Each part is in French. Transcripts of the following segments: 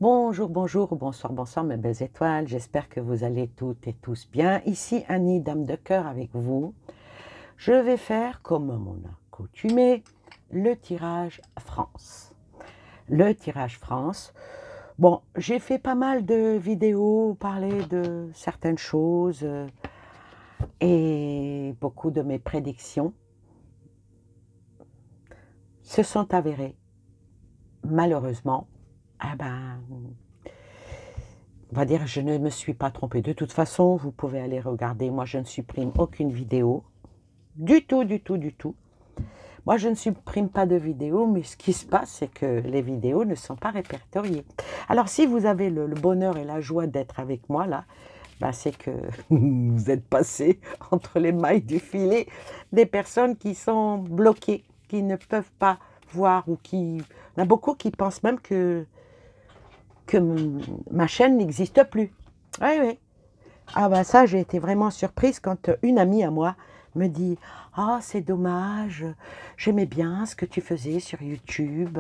Bonjour, bonjour, ou bonsoir, bonsoir mes belles étoiles. J'espère que vous allez toutes et tous bien. Ici Annie, dame de cœur avec vous. Je vais faire, comme mon accoutumé, le tirage France. Le tirage France. Bon, j'ai fait pas mal de vidéos, parler de certaines choses et beaucoup de mes prédictions se sont avérées. Malheureusement, ah ben, on va dire, je ne me suis pas trompée. De toute façon, vous pouvez aller regarder. Moi, je ne supprime aucune vidéo. Du tout, du tout, du tout. Moi, je ne supprime pas de vidéos, mais ce qui se passe, c'est que les vidéos ne sont pas répertoriées. Alors, si vous avez le bonheur et la joie d'être avec moi, là, ben, c'est que vous êtes passé entre les mailles du filet des personnes qui sont bloquées, qui ne peuvent pas voir ou qui... Il y en a beaucoup qui pensent même que ma chaîne n'existe plus. Oui, oui. Ah ben ça, j'ai été vraiment surprise quand une amie à moi me dit « Ah, c'est dommage, j'aimais bien ce que tu faisais sur YouTube,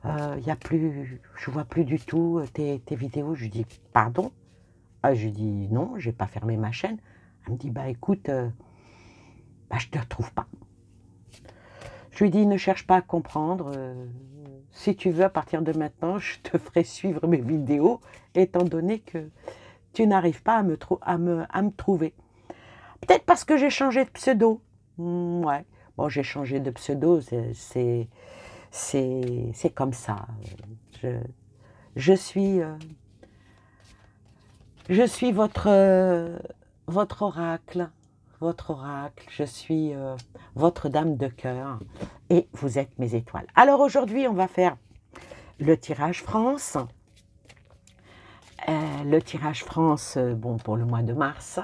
y a plus, je vois plus du tout tes vidéos. » Je lui dis « Pardon ?» Je lui dis « Non, j'ai pas fermé ma chaîne. » Elle me dit « Bah écoute, je te retrouve pas. » Je lui dis « Ne cherche pas à comprendre. Si tu veux, à partir de maintenant, je te ferai suivre mes vidéos, étant donné que tu n'arrives pas à me trouver. » Peut-être parce que j'ai changé de pseudo. Ouais. Bon, j'ai changé de pseudo, c'est comme ça. Je, je suis, euh, je suis votre oracle. Votre oracle. Je suis votre dame de cœur. Et vous êtes mes étoiles. Alors aujourd'hui, on va faire le tirage France. Le tirage France, bon, pour le mois de mars.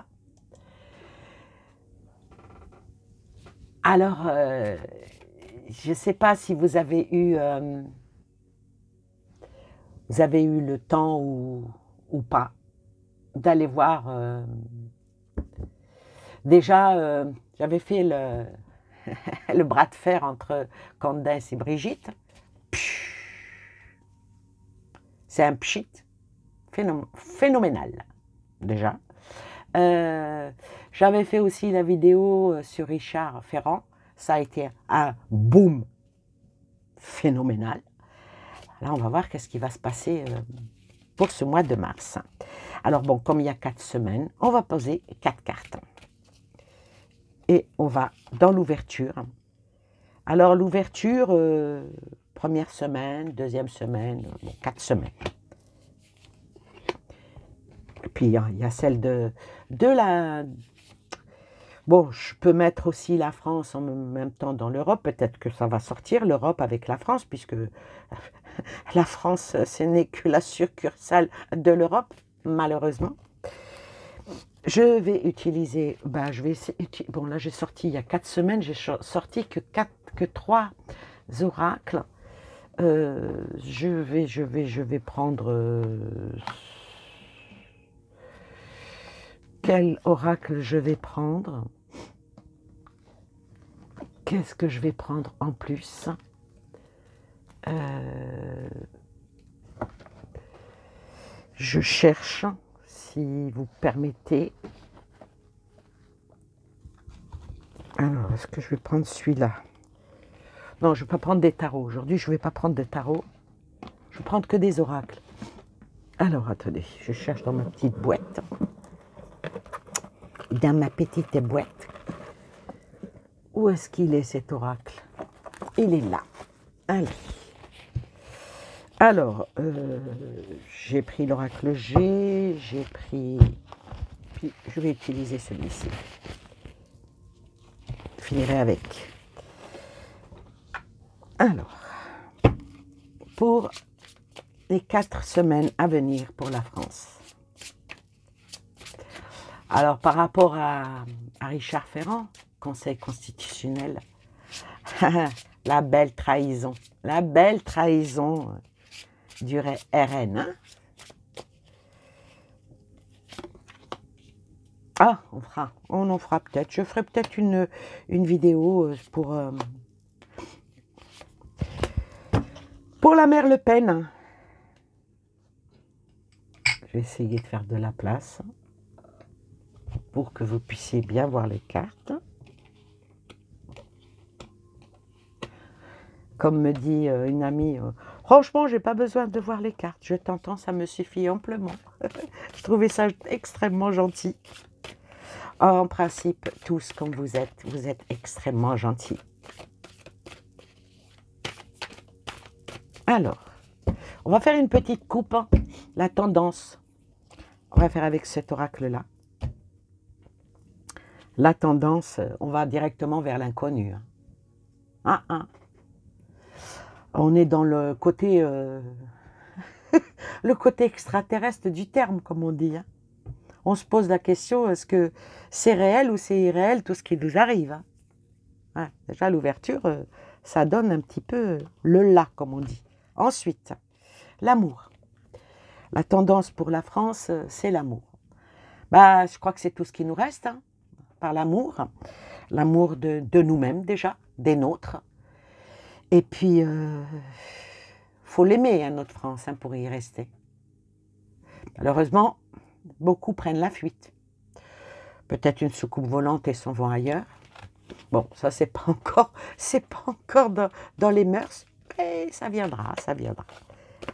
Alors, je ne sais pas si vous avez eu le temps ou pas d'aller voir. Déjà, j'avais fait le bras de fer entre Candace et Brigitte. C'est un pchit phénoménal, déjà. J'avais fait aussi la vidéo sur Richard Ferrand. Ça a été un boom phénoménal. Là, on va voir qu'est-ce qui va se passer pour ce mois de mars. Alors bon, comme il y a 4 semaines, on va poser 4 cartes. Et on va dans l'ouverture. Alors l'ouverture, première semaine, deuxième semaine, bon, 4 semaines. Et puis il y a celle de la... Bon, je peux mettre aussi la France en même temps dans l'Europe. Peut-être que ça va sortir, l'Europe avec la France, puisque la France, ce n'est que la succursale de l'Europe, malheureusement. Je vais utiliser, bon là j'ai sorti il y a 4 semaines, j'ai sorti que 3 oracles. Je vais prendre, quel oracle je vais prendre? Qu'est-ce que je vais prendre en plus? Je cherche, si vous permettez. Alors, est-ce que je vais prendre celui-là? Non, je ne vais pas prendre des tarots. Aujourd'hui, je ne vais pas prendre de tarots. Je vais prendre que des oracles. Alors, attendez, je cherche dans ma petite boîte. Dans ma petite boîte. Où est-ce qu'il est, cet oracle? Il est là. Allez. Alors, j'ai pris l'oracle G, j'ai pris... Puis, je vais utiliser celui-ci. Je finirai avec. Alors, pour les 4 semaines à venir pour la France. Alors, par rapport à Richard Ferrand, Conseil constitutionnel, la belle trahison du RN. Hein? Ah, on en fera peut-être. Je ferai peut-être une vidéo pour la mère Le Pen. Je vais essayer de faire de la place pour que vous puissiez bien voir les cartes. Comme me dit une amie, franchement, j'ai pas besoin de voir les cartes. Je t'entends, ça me suffit amplement. Je trouvais ça extrêmement gentil. En principe, tous comme vous êtes extrêmement gentils. Alors, on va faire une petite coupe, hein, la tendance. On va faire avec cet oracle-là. La tendance, on va directement vers l'inconnu. On est dans le côté, le côté extraterrestre du terme, comme on dit. Hein. On se pose la question, est-ce que c'est réel ou c'est irréel tout ce qui nous arrive, hein. Ouais, déjà, l'ouverture, ça donne un petit peu le là, comme on dit. Ensuite, l'amour. La tendance pour la France, c'est l'amour. Bah, je crois que c'est tout ce qui nous reste, hein, par l'amour. L'amour de nous-mêmes déjà, des nôtres. Et puis, faut l'aimer, hein, notre France, hein, pour y rester. Malheureusement, beaucoup prennent la fuite. Peut-être une soucoupe volante et s'en vont ailleurs. Bon, ça, c'est pas encore dans les mœurs, mais ça viendra, ça viendra.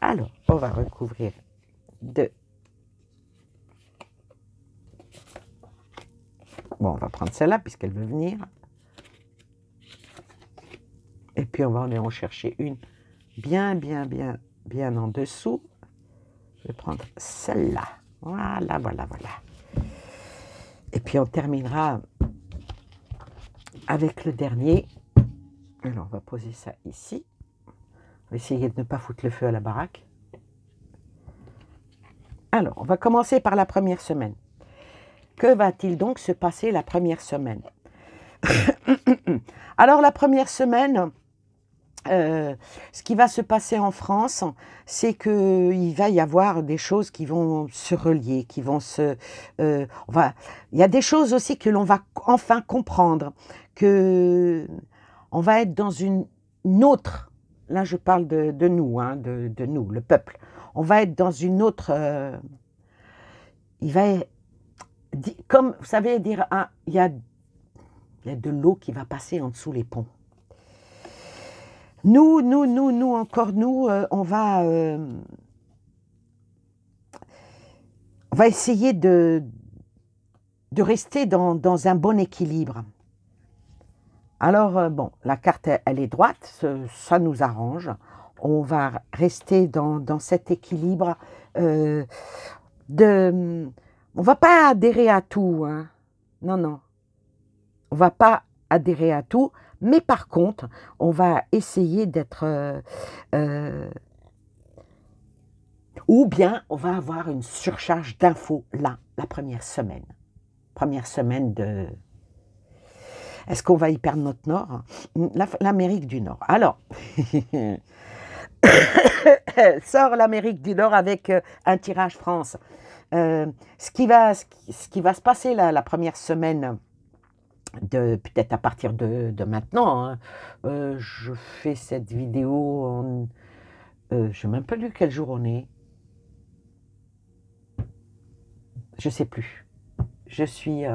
Alors, on va recouvrir de... Bon, on va prendre celle-là, puisqu'elle veut venir. Et puis, on va aller en chercher une bien en dessous. Je vais prendre celle-là. Voilà. Et puis, on terminera avec le dernier. Alors, on va poser ça ici. On va essayer de ne pas foutre le feu à la baraque. Alors, on va commencer par la première semaine. Que va-t-il donc se passer la première semaine? Alors, la première semaine, ce qui va se passer en France, c'est qu'il va y avoir des choses qui vont se relier, qui vont se... il y a des choses aussi que l'on va enfin comprendre, que on va être dans une autre... Là, je parle de nous, hein, de nous, le peuple. On va être dans une autre... il va être... Comme, vous savez, dire, ah, il y a de l'eau qui va passer en dessous les ponts. Nous, encore nous, on va essayer de rester dans un bon équilibre. Alors, bon, la carte, elle est droite, ça nous arrange. On va rester dans cet équilibre. On ne va pas adhérer à tout, hein. Non. On ne va pas adhérer à tout, mais par contre, on va essayer d'être... ou bien, on va avoir une surcharge d'infos, là, la première semaine. Première semaine de... Est-ce qu'on va y perdre notre Nord? L'Amérique du Nord. Alors, sort l'Amérique du Nord avec un tirage France. Ce qui va se passer la première semaine, peut-être à partir de maintenant, hein, je fais cette vidéo, je ne sais même plus quel jour on est. Je ne sais plus. Je suis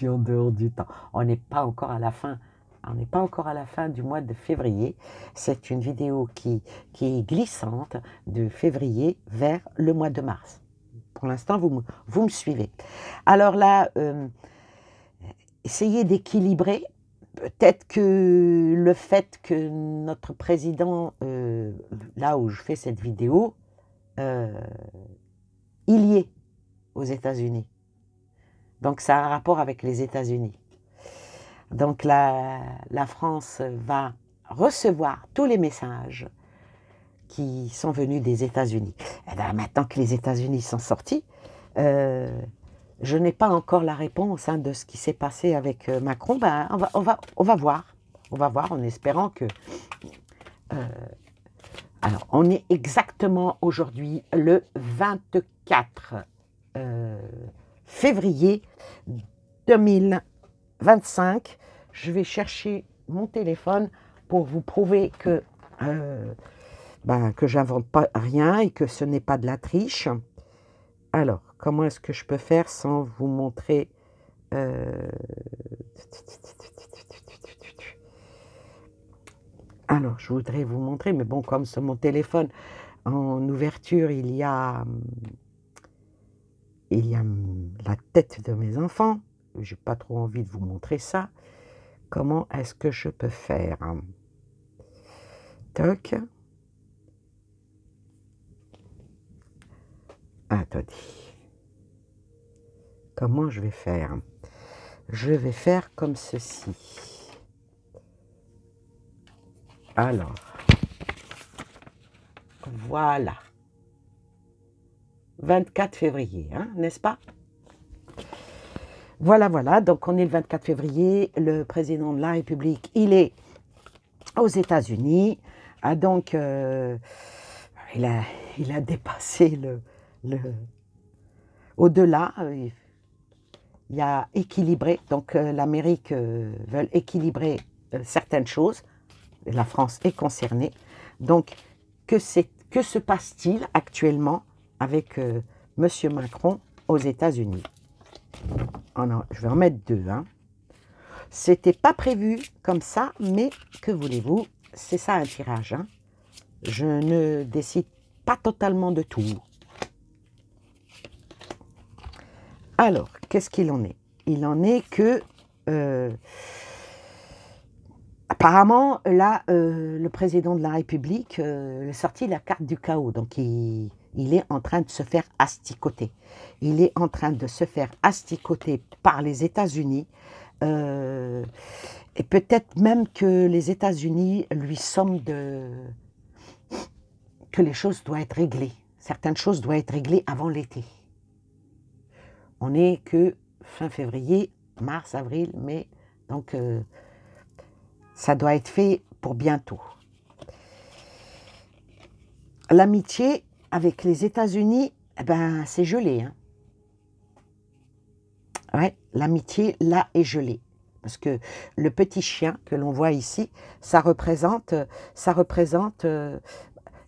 en dehors du temps. On n'est pas encore à la fin. On n'est pas encore à la fin du mois de février. C'est une vidéo qui est glissante de février vers le mois de mars. Pour l'instant, vous me suivez. Alors là, essayez d'équilibrer. Peut-être que le fait que notre président, là où je fais cette vidéo, il y est aux États-Unis. Donc, ça a un rapport avec les États-Unis. Donc, la France va recevoir tous les messages qui sont venus des États-Unis. Et bien, maintenant que les États-Unis sont sortis, je n'ai pas encore la réponse, hein, de ce qui s'est passé avec Macron. Ben, on va voir. On va voir en espérant que... alors, on est exactement aujourd'hui le 24 février 2025. Je vais chercher mon téléphone pour vous prouver que ben, que j'invente pas rien et que ce n'est pas de la triche. Alors, comment est-ce que je peux faire sans vous montrer Alors, je voudrais vous montrer, mais bon, comme sur mon téléphone, en ouverture, la tête de mes enfants. J'ai pas trop envie de vous montrer ça. Comment est-ce que je peux faire? Toc. Attendez. Comment je vais faire? Je vais faire comme ceci. Alors, voilà. 24 février, hein, n'est-ce pas? Voilà, voilà. Donc, on est le 24 février. Le président de la République, il est aux États-Unis. Ah, donc, il a dépassé au-delà. Il y a équilibré. Donc, l'Amérique veut équilibrer certaines choses. La France est concernée. Donc, que se passe-t-il actuellement avec M. Macron aux États-Unis? Oh non, je vais en mettre deux. Hein. C'était pas prévu comme ça, mais que voulez-vous? C'est ça un tirage. Hein. Je ne décide pas totalement de tout. Alors, qu'est-ce qu'il en est? Il en est que... apparemment, là, le président de la République a sorti la carte du chaos. Donc, il est en train de se faire asticoter. Il est en train de se faire asticoter par les États-Unis. Et peut-être même que les États-Unis lui somment que les choses doivent être réglées. Certaines choses doivent être réglées avant l'été. On n'est que fin février, mars, avril, mai. Donc, ça doit être fait pour bientôt. L'amitié avec les États-Unis, eh ben, c'est gelé. Hein. Ouais, l'amitié, là, est gelée. Parce que le petit chien que l'on voit ici, ça représente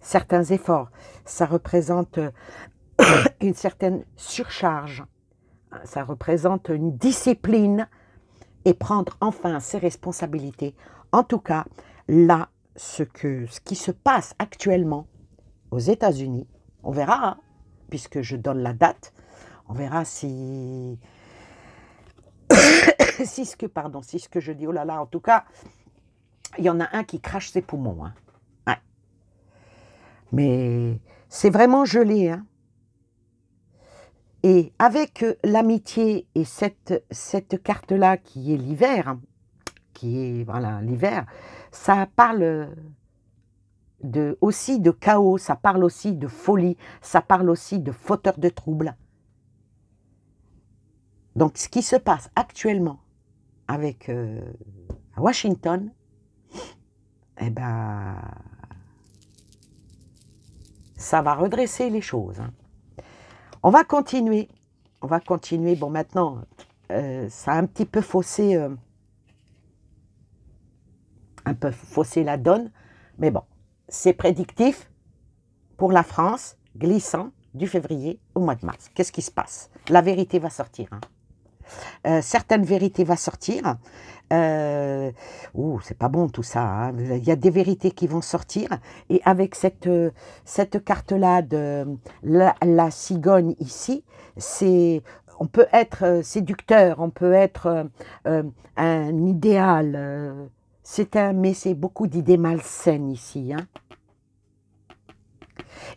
certains efforts. Ça représente une certaine surcharge. Ça représente une discipline et prendre enfin ses responsabilités. En tout cas, là, ce qui se passe actuellement aux États-Unis, on verra, hein, puisque je donne la date, on verra si ce que je dis, oh là là, en tout cas, il y en a un qui crache ses poumons. Hein. Ouais. Mais c'est vraiment gelé. Hein. Et avec l'amitié et cette carte-là qui est l'hiver, hein, qui est voilà l'hiver, ça parle aussi de chaos, ça parle aussi de folie, ça parle aussi de fauteur de troubles. Donc ce qui se passe actuellement avec Washington, eh ben, ça va redresser les choses. Hein. On va continuer. Bon, maintenant, ça a un petit peu faussé la donne, mais bon, c'est prédictif pour la France, glissant du février au mois de mars. Qu'est-ce qui se passe? La vérité va sortir. Hein. Certaines vérités vont sortir. C'est pas bon tout ça. Hein. Il y a des vérités qui vont sortir. Et avec cette carte-là de la cigogne ici, on peut être séducteur, on peut être un idéal. Mais c'est beaucoup d'idées malsaines ici. Hein.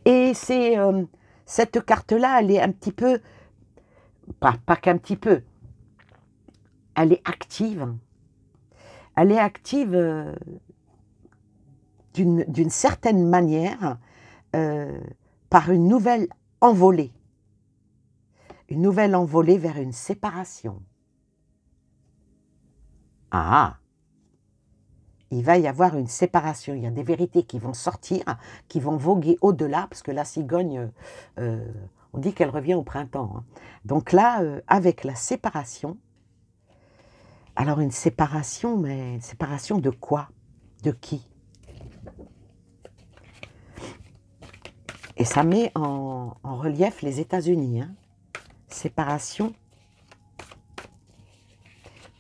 Et cette carte-là, elle est un petit peu, pas qu'un petit peu, elle est active. Elle est active d'une certaine manière par une nouvelle envolée. Une nouvelle envolée vers une séparation. Ah! Il va y avoir une séparation. Il y a des vérités qui vont sortir, qui vont voguer au-delà, parce que la cigogne, on dit qu'elle revient au printemps. Hein. Donc là, avec la séparation, alors une séparation, mais une séparation de quoi? De qui? Et ça met en relief les États-Unis. Hein. Séparation.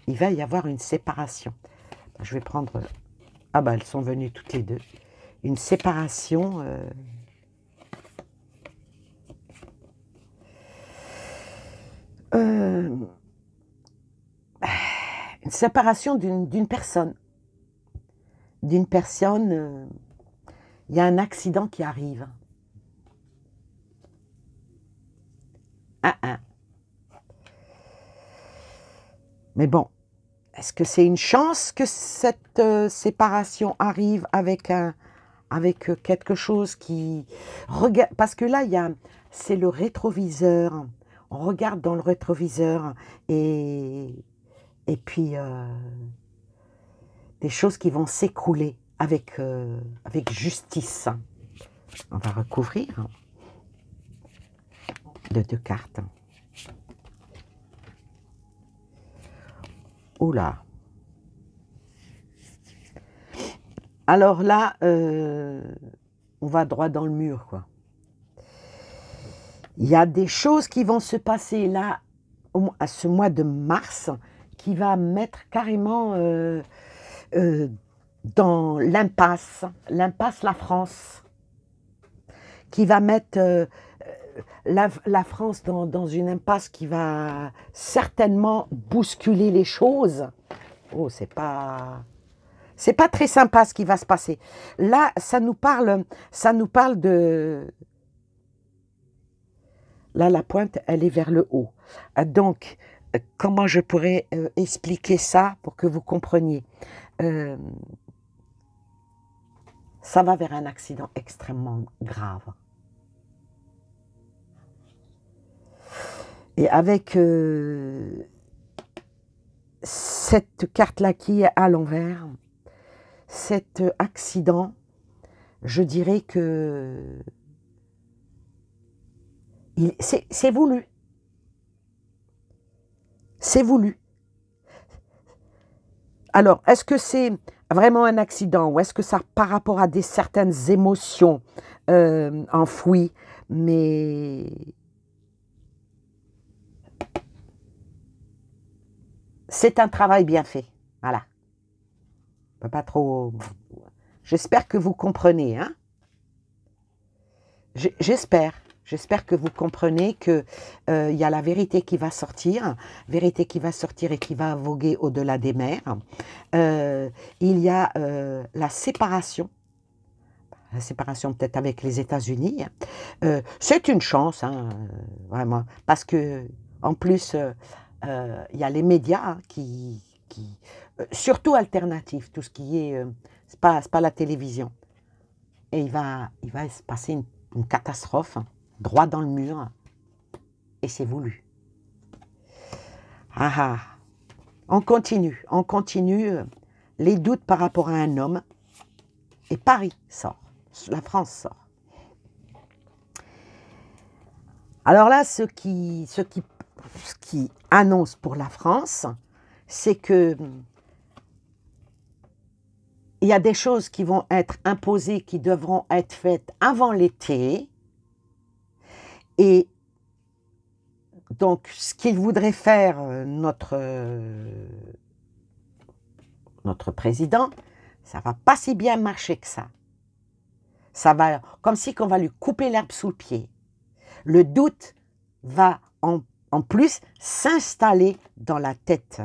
Il va y avoir une séparation. Je vais prendre... Ah bah elles sont venues toutes les deux. Une séparation... une séparation d'une personne. D'une personne... il y a un accident qui arrive. Mais bon, est-ce que c'est une chance que cette séparation arrive avec quelque chose qui... Parce que là, c'est le rétroviseur. On regarde dans le rétroviseur et puis des choses qui vont s'écrouler avec justice. On va recouvrir de 2 cartes. Oula. Alors là, on va droit dans le mur, quoi. Il y a des choses qui vont se passer là, à ce mois de mars, qui va mettre carrément dans l'impasse la France, qui va mettre la France dans une impasse qui va certainement bousculer les choses. Oh, c'est pas très sympa ce qui va se passer. Là, ça nous parle de... Là, la pointe, elle est vers le haut. Donc, comment je pourrais expliquer ça pour que vous compreniez? Ça va vers un accident extrêmement grave. Et avec cette carte-là qui est à l'envers, cet accident, je dirais que c'est voulu. C'est voulu. Alors, est-ce que c'est vraiment un accident ou est-ce que ça par rapport à certaines émotions enfouies, mais c'est un travail bien fait. Voilà. On peut pas trop... J'espère que vous comprenez, hein? J'espère que vous comprenez que y a la vérité qui va sortir et qui va voguer au-delà des mers. Il y a la séparation peut-être avec les États-Unis. C'est une chance, hein, vraiment, parce que en plus, il y a les médias qui surtout alternatifs, tout ce qui est, c'est pas la télévision. Et il va se passer une catastrophe, droit dans le mur, et c'est voulu. Ah ah, on continue, les doutes par rapport à un homme, et Paris sort, la France sort. Alors là, ce qui annonce pour la France, c'est que il y a des choses qui vont être imposées, qui devront être faites avant l'été. Et donc, ce qu'il voudrait faire notre président, ça ne va pas si bien marcher que ça. Ça va, comme si on va lui couper l'herbe sous le pied. Le doute va en plus s'installer dans la tête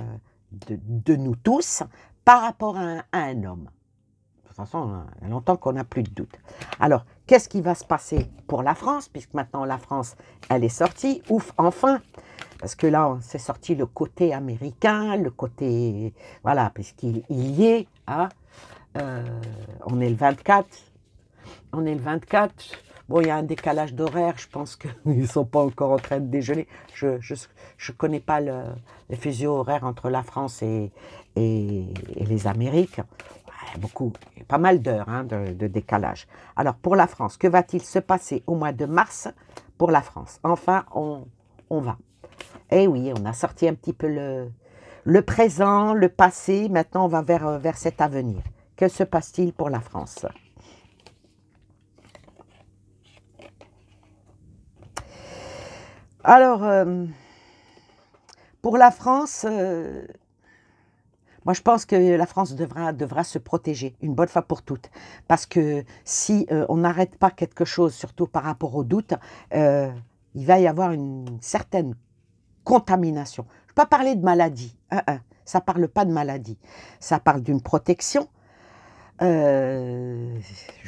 de nous tous par rapport à un homme. De toute façon, il y a longtemps qu'on n'a plus de doute. Alors, qu'est-ce qui va se passer pour la France, puisque maintenant la France, elle est sortie, ouf, enfin, parce que là, c'est sorti le côté américain, le côté, voilà, puisqu'il y est, hein, on est le 24, bon, il y a un décalage d'horaire, je pense qu'ils ne sont pas encore en train de déjeuner, je connais pas les fuseaux horaires entre la France et les Amériques. Pas mal d'heures hein, de décalage. Alors, pour la France, que va-t-il se passer au mois de mars pour la France? Enfin, on va. Eh oui, on a sorti un petit peu le présent, le passé. Maintenant, on va vers cet avenir. Que se passe-t-il pour la France? Alors, pour la France, moi je pense que la France devra se protéger une bonne fois pour toutes. Parce que si on n'arrête pas quelque chose, surtout par rapport au doute, il va y avoir une certaine contamination. Je ne vais pas parler de maladie. Ça ne parle pas de maladie. Ça parle d'une protection. Je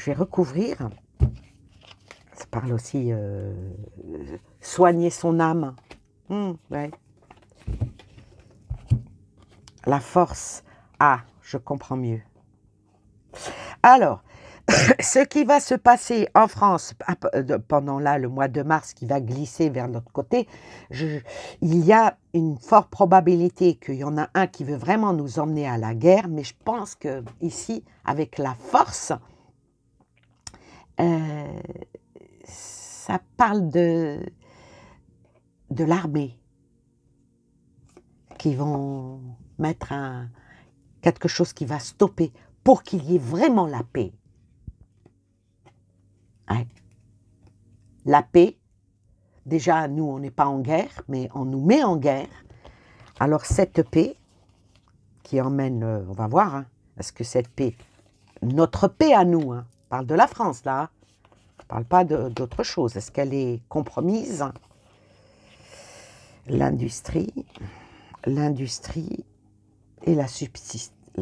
vais recouvrir. Ça parle aussi soigner son âme. Ouais. La force. Ah, je comprends mieux. Alors, ce qui va se passer en France pendant là le mois de mars qui va glisser vers notre côté, il y a une forte probabilité qu'il y en a un qui veut vraiment nous emmener à la guerre, mais je pense que ici, avec la force, ça parle de l'armée qui vont mettre quelque chose qui va stopper pour qu'il y ait vraiment la paix. Ouais. La paix, déjà nous on n'est pas en guerre, mais on nous met en guerre. Alors cette paix qui emmène, on va voir, hein, est-ce que cette paix, notre paix à nous, hein, on parle de la France là, hein, on ne parle pas d'autre chose, est-ce qu'elle est compromise? L'industrie et la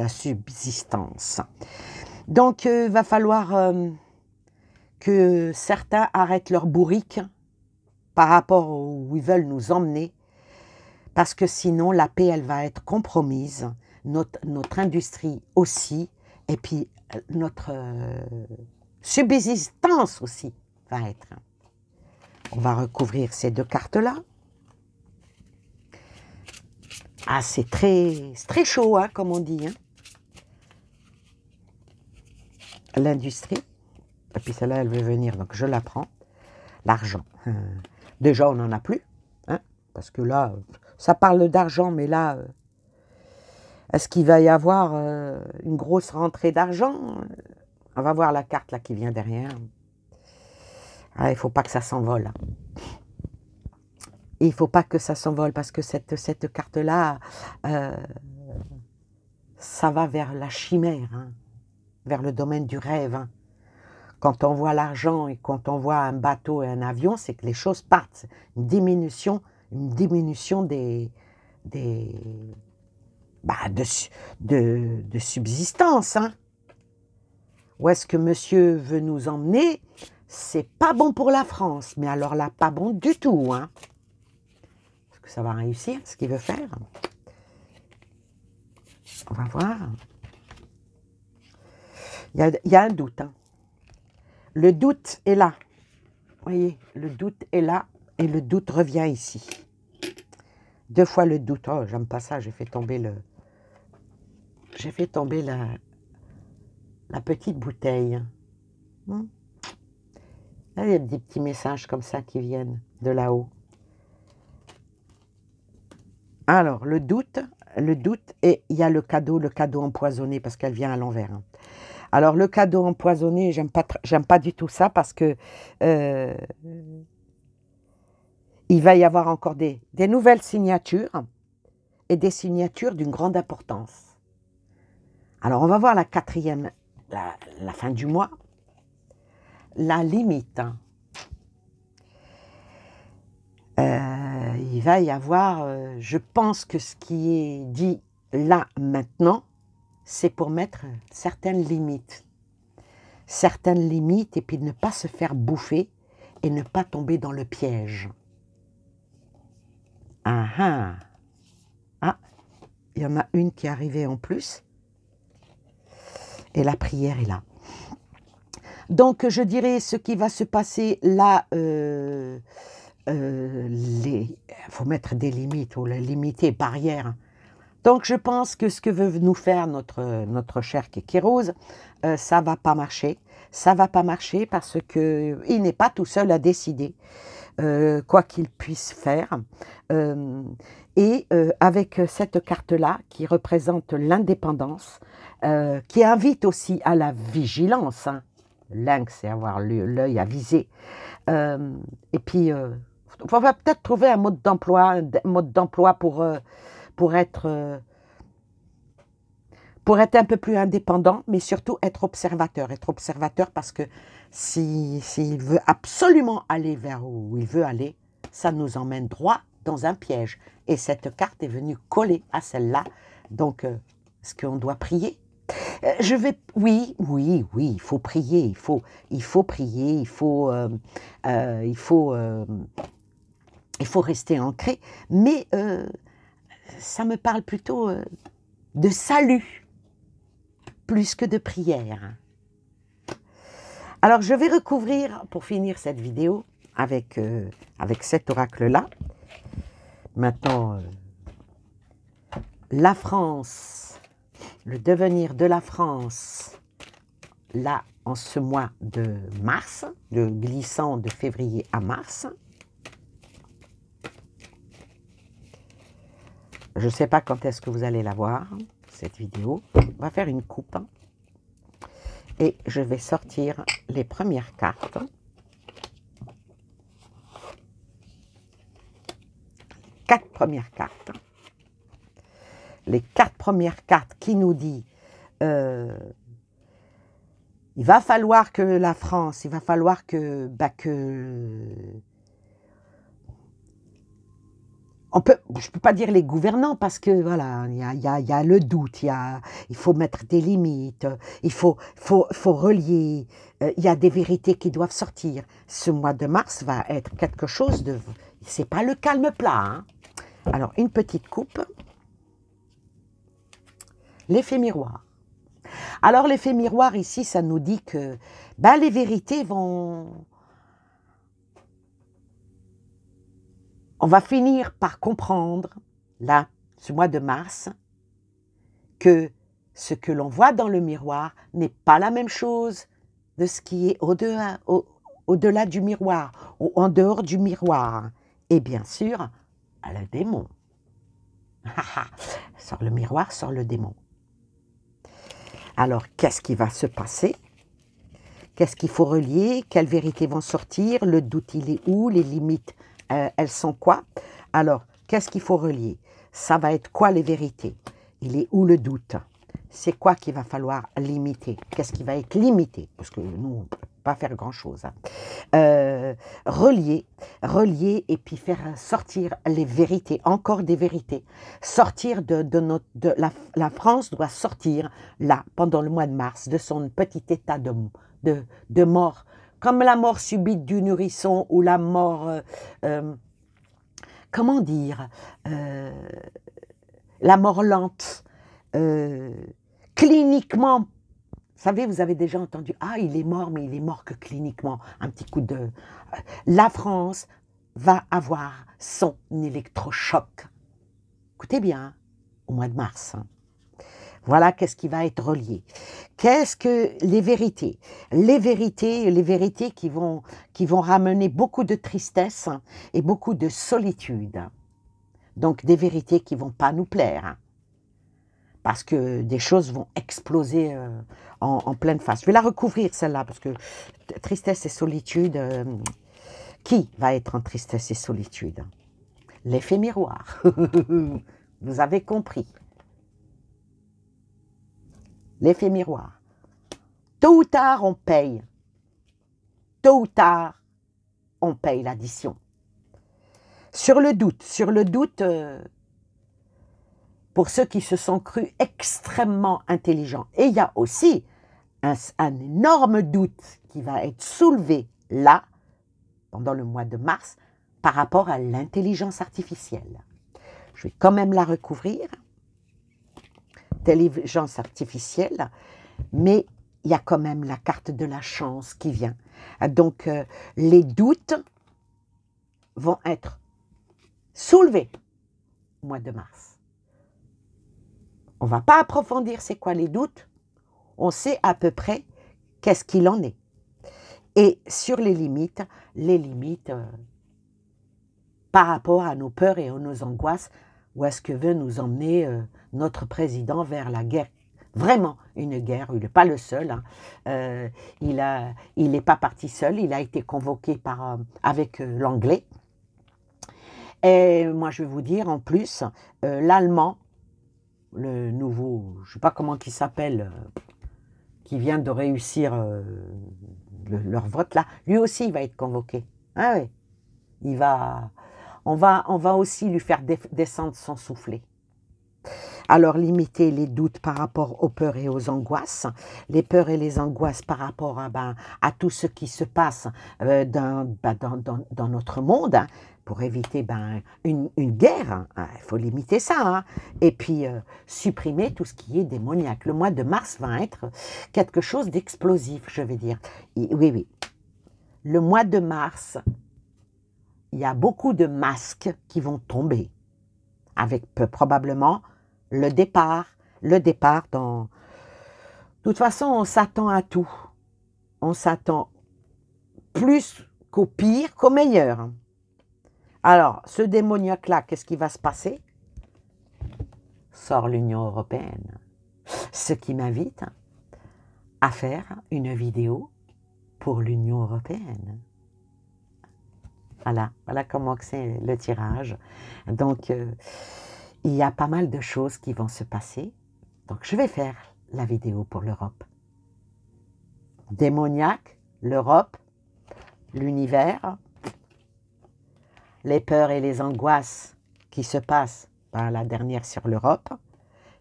subsistance. Donc va falloir que certains arrêtent leur bourrique par rapport où ils veulent nous emmener, parce que sinon la paix elle va être compromise, notre industrie aussi, et puis notre subsistance aussi va être. On va recouvrir ces deux cartes-là. Ah, c'est très chaud, hein, comme on dit. Hein. L'industrie. Et puis celle-là, elle veut venir, donc je la prends. L'argent. Déjà, on n'en a plus. Hein, parce que là, ça parle d'argent, mais là, est-ce qu'il va y avoir une grosse rentrée d'argent? On va voir la carte là qui vient derrière. Ah, il ne faut pas que ça s'envole. Il ne faut pas que ça s'envole parce que cette carte-là, ça va vers la chimère, hein, vers le domaine du rêve. Hein. Quand on voit l'argent et quand on voit un bateau et un avion, c'est que les choses partent. Une diminution de subsistance. Hein. Où est-ce que monsieur veut nous emmener? C'est pas bon pour la France, mais alors là, pas bon du tout. Hein. Est-ce que ça va réussir, ce qu'il veut faire? On va voir. Il y a un doute. Hein. Le doute est là. Vous voyez, le doute est là et le doute revient ici. 2 fois le doute. Oh, j'aime pas ça. J'ai fait tomber la petite bouteille. Là, il y a des petits messages comme ça qui viennent de là-haut. Alors, le doute, et il y a le cadeau empoisonné parce qu'elle vient à l'envers. Hein. Alors, le cadeau empoisonné, j'aime pas du tout ça parce que il va y avoir encore des nouvelles signatures et des signatures d'une grande importance. Alors, on va voir la quatrième, la fin du mois, la limite. Hein. Il va y avoir, je pense que ce qui est dit là, maintenant, c'est pour mettre certaines limites. Certaines limites et puis ne pas se faire bouffer et ne pas tomber dans le piège. Ah, il y en a une qui est arrivée en plus. Et la prière est là. Donc, je dirais ce qui va se passer là, faut mettre des limites, ou les limiter, barrières. Donc, je pense que ce que veut nous faire notre cher Kékéros, ça ne va pas marcher. Ça ne va pas marcher parce qu'il n'est pas tout seul à décider, quoi qu'il puisse faire. Avec cette carte-là, qui représente l'indépendance, qui invite aussi à la vigilance. Hein. Lynx, c'est avoir l'œil à viser. Et puis, On va peut-être trouver un mode d'emploi pour être un peu plus indépendant, mais surtout être observateur. Être observateur parce que s'il veut absolument aller vers où il veut aller, ça nous emmène droit dans un piège. Et cette carte est venue coller à celle-là. Donc, est-ce qu'on doit prier? Oui, il faut prier, il faut prier, il faut rester ancré, mais ça me parle plutôt de salut, plus que de prière. Alors, je vais recouvrir, pour finir cette vidéo, avec cet oracle-là. Maintenant, la France, le devenir de la France, là, en ce mois de mars, le glissant de février à mars. Je ne sais pas quand est-ce que vous allez la voir, cette vidéo. On va faire une coupe. Et je vais sortir les premières cartes. Quatre premières cartes. Les 4 premières cartes qui nous disent il va falloir que la France, il va falloir que je ne peux pas dire les gouvernants parce que voilà, il y a le doute, il faut mettre des limites, il faut relier, il y a des vérités qui doivent sortir. Ce mois de mars va être quelque chose de... C'est pas le calme plat. Hein. Alors, une petite coupe. L'effet miroir. Alors, l'effet miroir, ici, ça nous dit que les vérités vont... On va finir par comprendre, là, ce mois de mars, que ce que l'on voit dans le miroir n'est pas la même chose de ce qui est au-delà du miroir, ou en dehors du miroir. Et bien sûr, le démon. Sur le miroir, sur le démon. Alors, qu'est-ce qui va se passer? Qu'est-ce qu'il faut relier? Quelles vérités vont sortir? Le doute, il est où? Les limites, elles sont quoi? Alors, qu'est-ce qu'il faut relier? Ça va être quoi les vérités? Il est où le doute? C'est quoi qu'il va falloir limiter? Qu'est-ce qui va être limité? Parce que nous, on ne peut pas faire grand-chose. Hein. Relier et puis faire sortir les vérités, encore des vérités. Sortir la France doit sortir, là, pendant le mois de mars, de son petit état de mort. Comme la mort subite du nourrisson ou la mort... comment dire, la mort lente, cliniquement, vous savez, vous avez déjà entendu, il est mort, mais il est mort que cliniquement, un petit coup de... La France va avoir son électrochoc. Écoutez bien, au mois de mars. Hein. Voilà qu'est-ce qui va être relié. Qu'est-ce que les vérités? Les vérités qui vont ramener beaucoup de tristesse et beaucoup de solitude. Donc des vérités qui ne vont pas nous plaire. Parce que des choses vont exploser en pleine face. Je vais la recouvrir celle-là parce que tristesse et solitude, qui va être en tristesse et solitude? L'effet miroir. Vous avez compris. L'effet miroir. Tôt ou tard, on paye. Tôt ou tard, on paye l'addition. Sur le doute, pour ceux qui se sont crus extrêmement intelligents. Et il y a aussi un énorme doute qui va être soulevé là, pendant le mois de mars, par rapport à l'intelligence artificielle. Je vais quand même la recouvrir. Intelligence artificielle, mais il y a quand même la carte de la chance qui vient. Donc, les doutes vont être soulevés au mois de mars. On ne va pas approfondir c'est quoi les doutes, on sait à peu près qu'est-ce qu'il en est. Et sur les limites par rapport à nos peurs et à nos angoisses, où est-ce que veut nous emmener notre président vers la guerre? Vraiment une guerre, il n'est pas le seul. Hein. Il n'est pas parti seul, il a été convoqué avec l'anglais. Et moi, je vais vous dire, en plus, l'allemand, le nouveau, je ne sais pas comment il s'appelle, qui vient de réussir leur vote là, lui aussi il va être convoqué. Ah oui, on va aussi lui faire descendre son soufflet. Alors, limiter les doutes par rapport aux peurs et aux angoisses, les peurs et les angoisses par rapport à tout ce qui se passe dans notre monde, hein, pour éviter une guerre. Il faut limiter ça. Hein. Et puis, supprimer tout ce qui est démoniaque. Le mois de mars va être quelque chose d'explosif, je vais dire. Et, oui, oui. Le mois de mars, il y a beaucoup de masques qui vont tomber, avec probablement le départ dans... De toute façon, on s'attend à tout. On s'attend plus qu'au pire, qu'au meilleur. Alors, ce démoniaque-là, qu'est-ce qui va se passer? Sort l'Union européenne. Ce qui m'invite à faire une vidéo pour l'Union européenne. Voilà comment c'est le tirage. Donc, il y a pas mal de choses qui vont se passer. Donc, je vais faire la vidéo pour l'Europe. Démoniaque, l'Europe, l'univers, les peurs et les angoisses qui se passent, la dernière sur l'Europe.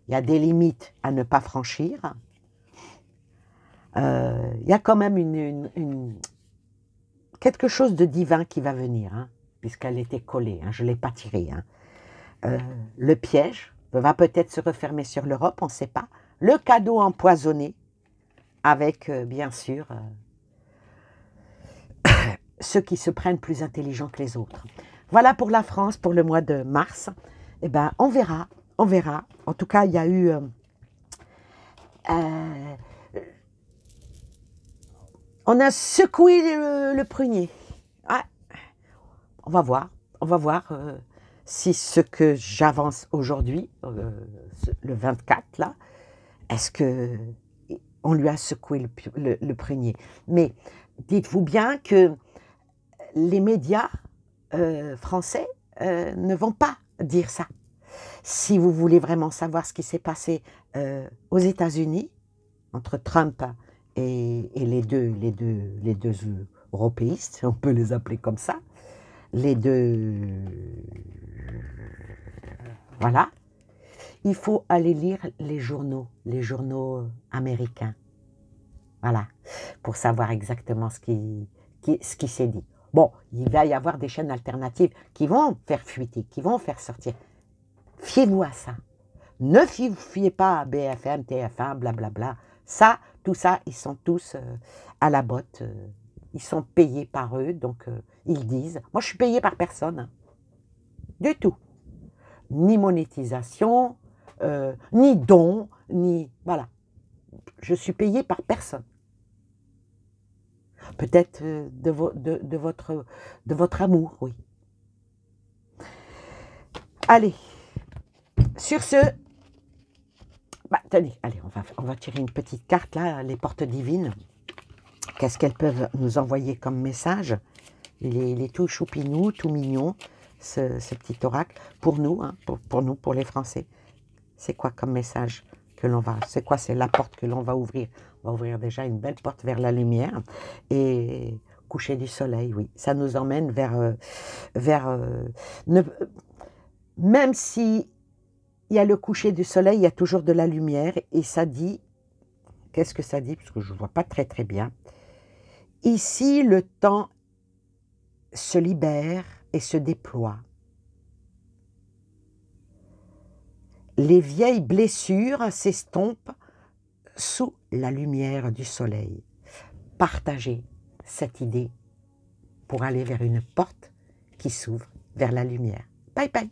Il y a des limites à ne pas franchir. Il y a quand même quelque chose de divin qui va venir, hein, puisqu'elle était collée, hein, je ne l'ai pas tirée. Hein. Le piège va peut-être se refermer sur l'Europe, on ne sait pas. Le cadeau empoisonné, avec bien sûr ceux qui se prennent plus intelligents que les autres. Voilà pour la France, pour le mois de mars. Eh ben, on verra, on verra. En tout cas, il y a eu... on a secoué le prunier. Ouais. On va voir si ce que j'avance aujourd'hui, le 24 là, est-ce que on lui a secoué le prunier. Mais dites-vous bien que les médias français ne vont pas dire ça. Si vous voulez vraiment savoir ce qui s'est passé aux États-Unis, entre Trump et les deux européistes, on peut les appeler comme ça, les deux, voilà, il faut aller lire les journaux américains, voilà, pour savoir exactement ce qui s'est dit. Bon, il va y avoir des chaînes alternatives qui vont faire fuiter, qui vont faire sortir. Fiez-vous à ça. Ne fiez pas à BFM, TF1, blablabla. Ça, tout ça, ils sont tous à la botte. Ils sont payés par eux, donc ils disent. Moi, je suis payé par personne. Hein. Du tout. Ni monétisation, ni don, ni... Voilà. Je suis payé par personne. Peut-être de votre amour, oui. Allez. Sur ce, tenez, allez, on va tirer une petite carte là, les portes divines. Qu'est-ce qu'elles peuvent nous envoyer comme message? Il est tout choupinou, tout mignon, ce petit oracle. Pour nous, hein, pour nous, pour les Français. C'est quoi comme message que l'on va... C'est quoi? C'est la porte que l'on va ouvrir. On va ouvrir déjà une belle porte vers la lumière. Et coucher du soleil, oui. Ça nous emmène même si il y a le coucher du soleil, il y a toujours de la lumière. Et ça dit... Qu'est-ce que ça dit? Parce que je ne vois pas très très bien. Ici, le temps se libère et se déploie. Les vieilles blessures s'estompent sous la lumière du soleil. Partagez cette idée pour aller vers une porte qui s'ouvre vers la lumière. Bye bye.